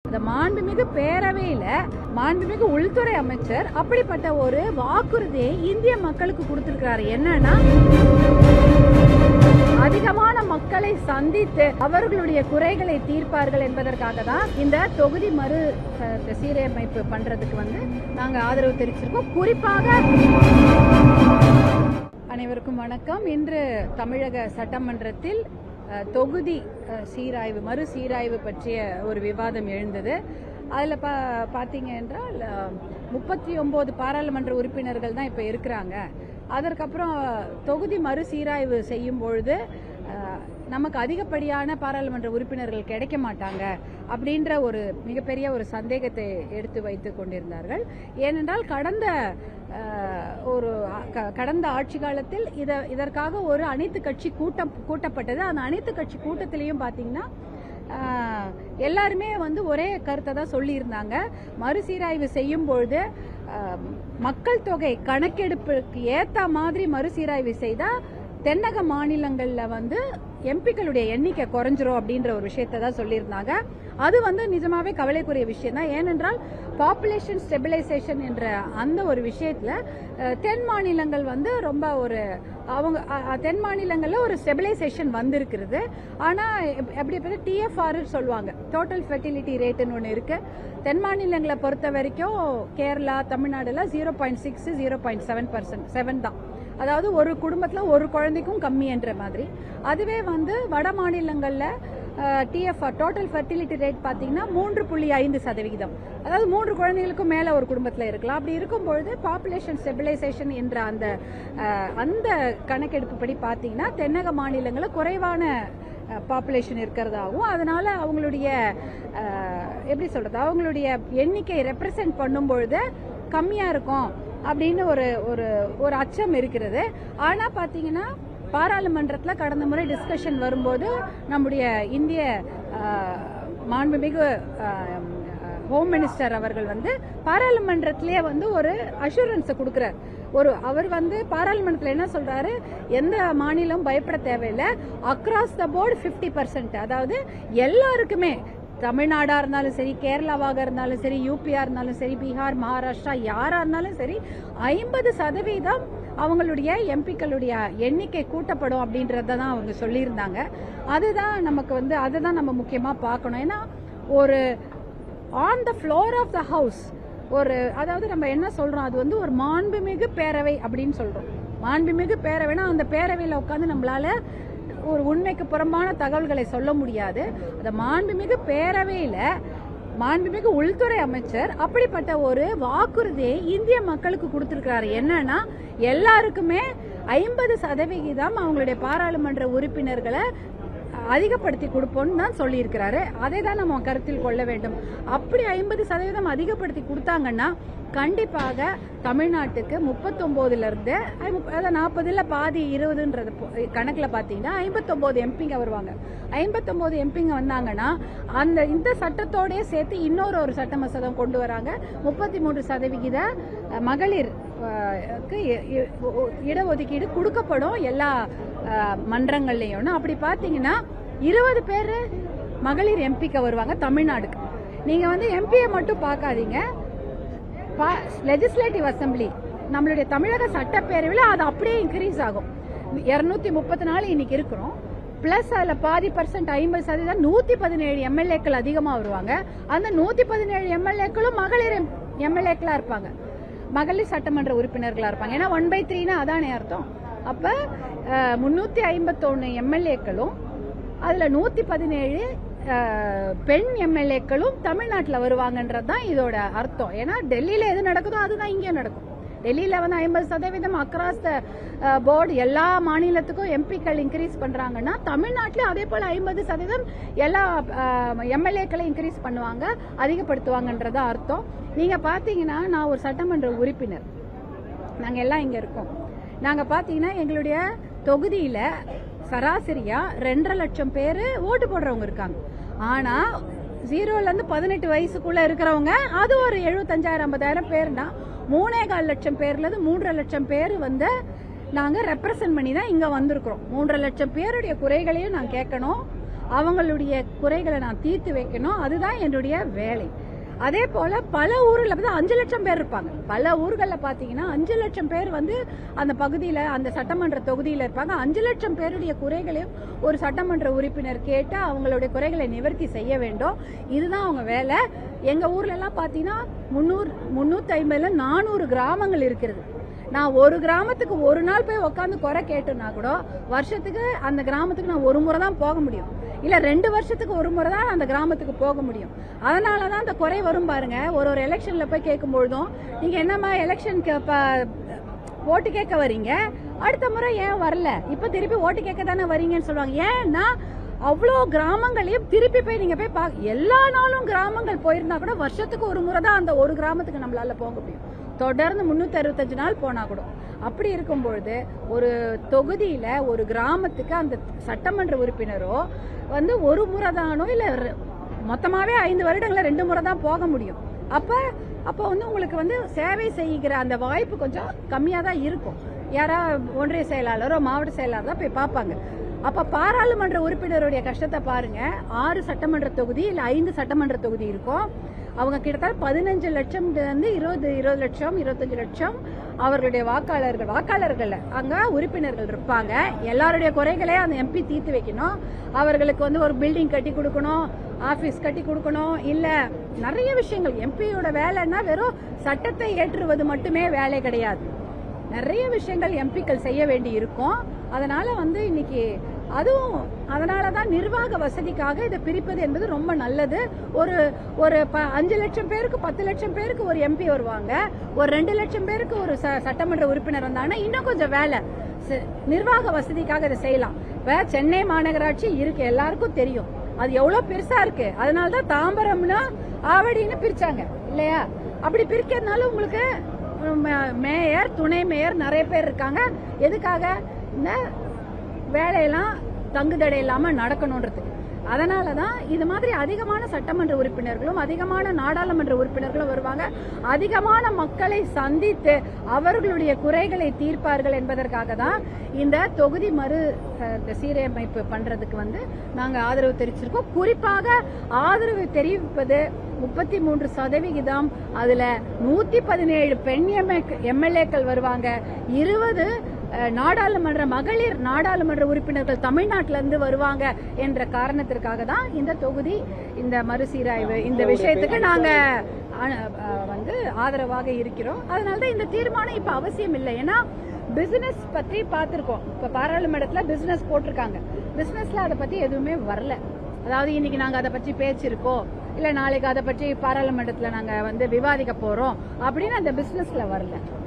இந்த மாண்புமிகு பேரவையில மாண்புமிகு உள்துறை அமைச்சர் அப்படிப்பட்ட ஒரு வாக்குறுதியை இந்திய மக்களுக்கு கொடுத்திருக்கிறாரு. என்னன்னா, அதிகமான மக்களை சந்தித்து அவர்களுடைய குறைகளை தீர்ப்பார்கள் என்பதற்காக தான் இந்த தொகுதி மறு சீரமைப்பு பண்றதுக்கு நாங்க ஆதரவு தெரிவிச்சிருக்கோம். குறிப்பாக அனைவருக்கும் வணக்கம். இன்று தமிழக சட்டமன்றத்தில் தொகுதி சீராய்வு மறு சீராய்வு பற்றிய ஒரு விவாதம் எழுந்தது. அதில் பார்த்தீங்க என்றால் 39 பாராளுமன்ற உறுப்பினர்கள் தான் இப்போ இருக்கிறாங்க. அதற்கப்புறம் தொகுதி மறு சீராய்வு செய்யும் பொழுது நமக்கு அதிகப்படியான பாராளுமன்ற உறுப்பினர்கள் கிடைக்க மாட்டாங்க அப்படின்ற ஒரு மிகப்பெரிய ஒரு சந்தேகத்தை எடுத்து வைத்து கொண்டிருந்தார்கள். ஏனென்றால் கடந்த ஆட்சி காலத்தில் இதற்காக ஒரு அனைத்து கட்சி கூட்டப்பட்டது. அந்த அனைத்து கட்சி கூட்டத்திலையும் பார்த்தீங்கன்னா எல்லாருமே ஒரே கருத்தை தான் சொல்லியிருந்தாங்க. மறுசீராய்வு செய்யும் பொழுது மக்கள் தொகை கணக்கெடுப்புக்கு ஏற்ற மாதிரி மறுசீராய்வு செய்தா தென்னக மாநிலங்கள்ல எம்பிக்களுடைய எண்ணிக்கை குறைஞ்சிரும் அப்படின்ற ஒரு விஷயத்தை தான் சொல்லியிருந்தாங்க. அது நிஜமாவே கவலைக்குரிய விஷயம் தான். ஏனென்றால் பாப்புலேஷன் ஸ்டெபிலைசேஷன் என்ற அந்த ஒரு விஷயத்துல தென் மாநிலங்கள் ரொம்ப ஒரு தென் மாநிலங்கள்ல ஒரு ஸ்டெபிலைசேஷன் வந்திருக்கிறது. ஆனா எப்படி டிஎஃப்ஆர் சொல்லுவாங்க, டோட்டல் ஃபெர்டிலிட்டி ரேட்னு ஒன்று இருக்கு. தென் மாநிலங்களை பொறுத்த வரைக்கும் கேரளா, தமிழ்நாடுல 0.6 0.7% தான். அதாவது ஒரு குடும்பத்துல ஒரு குழந்தைக்கும் கம்மி என்ற மாதிரி. அதுவே வட மாநிலங்கள்ல டிஎஃப்ஆர் டோட்டல் ஃபெர்டிலிட்டி ரேட் பாத்தீங்கன்னா 3.5%. அதாவது 3 குழந்தைகளுக்கும் மேல ஒரு குடும்பத்துல இருக்கலாம். அப்படி இருக்கும்பொழுது பாப்புலேஷன் ஸ்டெபிலைசேஷன் என்ற அந்த கணக்கெடுப்பு படி பாத்தீங்கன்னா தென்னக மாநிலங்களில் குறைவான பாப்புலேஷன் இருக்கிறதாகவும், அதனால அவங்களுடைய அவங்களுடைய எண்ணிக்கை ரெப்ரசென்ட் பண்ணும் பொழுது கம்மியா இருக்கும் அப்படின்னு ஒரு அச்சம் இருக்கிறது. ஆனா பாத்தீங்கன்னா பாராளுமன்றத்தில் கடந்த முறை டிஸ்கஷன் வரும்போது நம்முடைய இந்திய மாண்புமிகு ஹோம் மினிஸ்டர் அவர்கள் பாராளுமன்றத்திலேயே ஒரு அஷூரன்ஸ் கொடுக்கிறார். அவர் பாராளுமன்றத்தில் என்ன சொல்றாரு, எந்த மாநிலம் பயப்பட தேவையில்லை, அக்ராஸ் த போர்டு 50%, அதாவது எல்லாருக்குமே தமிழ்நாடா இருந்தாலும் சரி, கேரளாவாக இருந்தாலும் சரி, யூபியா இருந்தாலும் சரி, பீகார், மகாராஷ்டிரா யாரா இருந்தாலும் சரி 50% அவங்களுடைய எம்பிக்களுடைய எண்ணிக்கை கூட்டப்படும் அப்படின்றதான் அவங்க சொல்லியிருந்தாங்க. அதுதான் நமக்கு அதுதான் நம்ம முக்கியமா பார்க்கணும். ஏன்னா ஒரு on the floor of the house அதாவது நம்ம என்ன சொல்றோம், அது ஒரு மாண்புமிகு பேரவை அப்படின்னு சொல்றோம். மாண்புமிகு பேரவைனா அந்த பேரவையில உட்காந்து நம்மளால ஒரு உண்மைக்கு புறம்பான தகவல்களை சொல்ல முடியாது. அந்த மாண்புமிகு பேரவையில மாண்புமிகு உள்துறை அமைச்சர் அப்படிப்பட்ட ஒரு வாக்குறுதியை இந்திய மக்களுக்கு கொடுத்திருக்கிறாரு. என்னன்னா, எல்லாருக்குமே 50% அவங்களுடைய பாராளுமன்ற உறுப்பினர்களை அதிகப்படுத்தி கொடுப்போம்னு தான் சொல்லியிருக்கிறாரு. அதை தான் நம்ம கருத்தில் கொள்ள வேண்டும். அப்படி 50% அதிகப்படுத்தி கொடுத்தாங்கன்னா கண்டிப்பாக தமிழ்நாட்டுக்கு 39ல இருந்து 40 பாதி 20ன்றது கணக்குல பாத்தீங்கன்னா 59 எம்பிங்க வருவாங்க. 59 எம்பிங்க வந்தாங்கன்னா இந்த சட்டத்தோடய சேர்த்து இன்னொரு சட்ட மசோதா கொண்டு வராங்க. 33% மகளிர் இடஒதுக்கீடு கொடுக்கப்படும் எல்லா மன்றங்கள்லயும். அப்படி பாத்தீங்கன்னா 20 பேர் மகளிர் எம்பிக்கு வருவாங்க தமிழ்நாடுக்கு. நீங்க எம்பியை மட்டும் பார்க்காதீங்க, லெஜிஸ்லேட்டிவ் அசம்பிளி நம்மளுடைய தமிழக சட்டப்பேரவையில் அது அப்படியே இன்க்ரீஸ் ஆகும். 234 இன்னைக்கு இருக்கிறோம். பிளஸ் அதுல பாதி பர்சன்ட் 50% 117 எம்எல்ஏக்கள் அதிகமா வருவாங்க. அந்த 117 எம்எல்ஏக்களும் மகளிர் எம்எல்ஏக்களா இருப்பாங்க, மகளிர் சட்டமன்ற உறுப்பினர்களா இருப்பாங்க. ஏன்னா 1/3 அதானே அர்த்தம். அப்ப 351 எம்எல்ஏக்களும் அதுல 117 பெண் எம்எல்ஏக்களும் தமிழ்நாட்டில் வருவாங்கன்றதுதான் இதோட அர்த்தம். ஏன்னா டெல்லியில எது நடக்குதோ அதுதான் இங்கே நடக்கும். டெல்லியில 50% அக்ராஸ் த போர்டு எல்லா மாநிலத்துக்கும் எம்பிக்கள் இன்க்ரீஸ் பண்றாங்கன்னா தமிழ்நாட்டில அதே போல 50% எல்லா எம்எல்ஏக்களை இன்க்ரீஸ் பண்ணுவாங்க, அதிகப்படுத்துவாங்கன்றதா அர்த்தம். நீங்க பாத்தீங்கன்னா நான் ஒரு சட்டமன்ற உறுப்பினர், நாங்க எல்லாம் இங்க இருக்கோம். நாங்க பாத்தீங்கன்னா எங்களுடைய தொகுதியில சராசரியா 2.5 லட்சம் பேரு ஓட்டு போடுறவங்க இருக்காங்க. ஆனா 0ல இருந்து 18 வயசுக்குள்ள இருக்கிறவங்க அது ஒரு 75,000-50,000 பேர்னா 3.25 லட்சம் பேர்ல இருந்து 3.5 லட்சம் பேர் நாங்க ரெப்ரசன்ட் பண்ணி தான் இங்க வந்திருக்கிறோம். 3.5 லட்சம் பேருடைய குறைகளையும் நான் கேட்கணும். அவங்களுடைய குறைகளை நான் தீர்த்து வைக்கணும். அதுதான் என்னுடைய வேலை. அதே போல பல ஊர்ல 5 லட்சம் பேர் இருப்பாங்க. பல ஊர்கள்ல பாத்தீங்கன்னா 5 லட்சம் பேர் வந்து அந்த பகுதியில அந்த சட்டமன்ற தொகுதியில இருப்பாங்க. 5 லட்சம் பேருடைய குறைகளையும் ஒரு சட்டமன்ற உறுப்பினர் கேட்டு அவங்களுடைய குறைகளை நிவர்த்தி செய்ய வேண்டும். இதுதான் அவங்க வேலை. எங்க ஊர்ல எல்லாம் பாத்தீங்கன்னா 350 400 கிராமங்கள் இருக்கிறது. நான் ஒரு கிராமத்துக்கு ஒரு நாள் போய் உட்காந்து குறை கேட்டேன்னா கூட வருஷத்துக்கு அந்த கிராமத்துக்கு நான் ஒரு முறை தான் போக முடியும், இல்ல 2 வருஷத்துக்கு ஒரு முறை தான் அந்த கிராமத்துக்கு போக முடியும். அதனாலதான் அந்த குறை வரும் பாருங்க. ஒரு எலெக்ஷன்ல போய் கேட்கும் பொழுதும் நீங்க என்னமா எலெக்ஷனுக்கு ஓட்டு கேட்க வரீங்க, அடுத்த முறை ஏன் வரல, இப்ப திருப்பி ஓட்டு கேட்க தானே வரீங்கன்னு சொல்லுவாங்க. ஏன்னா அவ்வளோ கிராமங்களையும் திருப்பி போய் நீங்க போய் எல்லா நாளும் கிராமங்கள் போயிருந்தா கூட வருஷத்துக்கு ஒரு முறை தான் அந்த ஒரு கிராமத்துக்கு நம்மளால போக முடியும். தொடர்ந்து 365 நாள் போனா கூட. அப்படி இருக்கும் பொழுது ஒரு தொகுதியில ஒரு கிராமத்துக்கு அந்த சட்டமன்ற உறுப்பினரோ வந்து ஒரு முறை தானோ இல்ல மொத்தமாவே 5 வருடங்கள 2 முறை தான் போக முடியும். அப்ப வந்து உங்களுக்கு வந்து சேவை செய்கிற அந்த வாய்ப்பு கொஞ்சம் கம்மியா தான் இருக்கும். யாரா ஒன்றிய செயலாளரோ மாவட்ட செயலாளரோ போய் பார்ப்பாங்க. அப்ப பாராளுமன்ற உறுப்பினருடைய கஷ்டத்தை பாருங்க. 6 சட்டமன்ற தொகுதி இல்ல 5 சட்டமன்ற தொகுதி இருக்கும். அவங்க கிட்டத்தட்ட 15 லட்சம் 20 லட்சம் 25 லட்சம் அவர்களுடைய வாக்காளர்கள் அங்க உறுப்பினர்கள் இருப்பாங்க. எல்லாருடைய குறைகளே அந்த எம்பி தீர்த்து வைக்கணும். அவர்களுக்கு வந்து ஒரு பில்டிங் கட்டி கொடுக்கணும், ஆபீஸ் கட்டி கொடுக்கணும், இல்ல நிறைய விஷயங்கள். எம்பியோட வேலைன்னா வெறும் சட்டத்தை ஏற்றுவது மட்டுமே வேலை கிடையாது. நிறைய விஷயங்கள் எம்பிக்கள் செய்ய வேண்டி இருக்கும். அதனால வந்து இன்னைக்கு அதுவும் அதனாலதான் நிர்வாக வசதிக்காக இதை பிரிப்பது என்பது ரொம்ப நல்லது. ஒரு 5 லட்சம் பேருக்கு 10 லட்சம் பேருக்கு ஒரு எம்பி வருவாங்க, ஒரு 2 லட்சம் பேருக்கு ஒரு சட்டமன்ற உறுப்பினர் வந்தாங்கன்னா இன்னும் கொஞ்சம் வேலை. நிர்வாக வசதிக்காக இதை செய்யலாம். இப்ப சென்னை மாநகராட்சி இருக்கு, எல்லாருக்கும் தெரியும் அது எவ்வளவு பெருசா இருக்கு. அதனாலதான் தாம்பரம்னா ஆவடின்னு பிரிச்சாங்க இல்லையா? அப்படி பிரிக்கிறதுனால உங்களுக்கு மேயர் துணை மேயர் நிறைய பேர் இருக்காங்க. எதுக்காக? இந்த வேலையெல்லாம் தங்குதடை இல்லாம நடக்கணும்ன்றது. அதனாலதான் இது மாதிரி அதிகமான சட்டமன்ற உறுப்பினர்களும் அதிகமான நாடாளுமன்ற உறுப்பினர்களும் வருவாங்க. அதிகமான மக்களை சந்தித்து அவர்களுடைய குறைகளை தீர்ப்பார்கள் என்பதற்காக தான் இந்த தொகுதி மறு சீரமைப்பு பண்றதுக்கு வந்து நாங்க ஆதரவு தெரிவிச்சிருக்கோம். குறிப்பாக ஆதரவு தெரிவிப்பது 33%. அதுல 117 பெண் எம்எல்ஏக்கள் வருவாங்க, 20 மகளிர் நாடாளுமன்ற உறுப்பினர்கள் தமிழ்நாட்டில இருந்து வருவாங்க என்ற காரணத்திற்காக தான் இந்த தொகுதி இந்த மறுசீராய்வு இந்த விஷயத்துக்கு நாங்க வந்து ஆதரவாக இருக்கிறோம். அதனாலதான் இந்த தீர்மானம் இப்ப அவசியம் இல்லை. ஏன்னா பிசினஸ் பத்தி பார்த்திருக்கோம். இப்ப பாராளுமன்றத்துல பிசினஸ் போட்டிருக்காங்க. பிசினஸ்ல அதை பத்தி எதுவுமே வரல. அதாவது இன்னைக்கு நாங்க அதை பற்றி பேச்சிருக்கோம், இல்ல நாளைக்கு அதை பற்றி பாராளுமன்றத்துல நாங்க வந்து விவாதிக்க போறோம் அப்படின்னு அந்த பிசினஸ்ல வரல.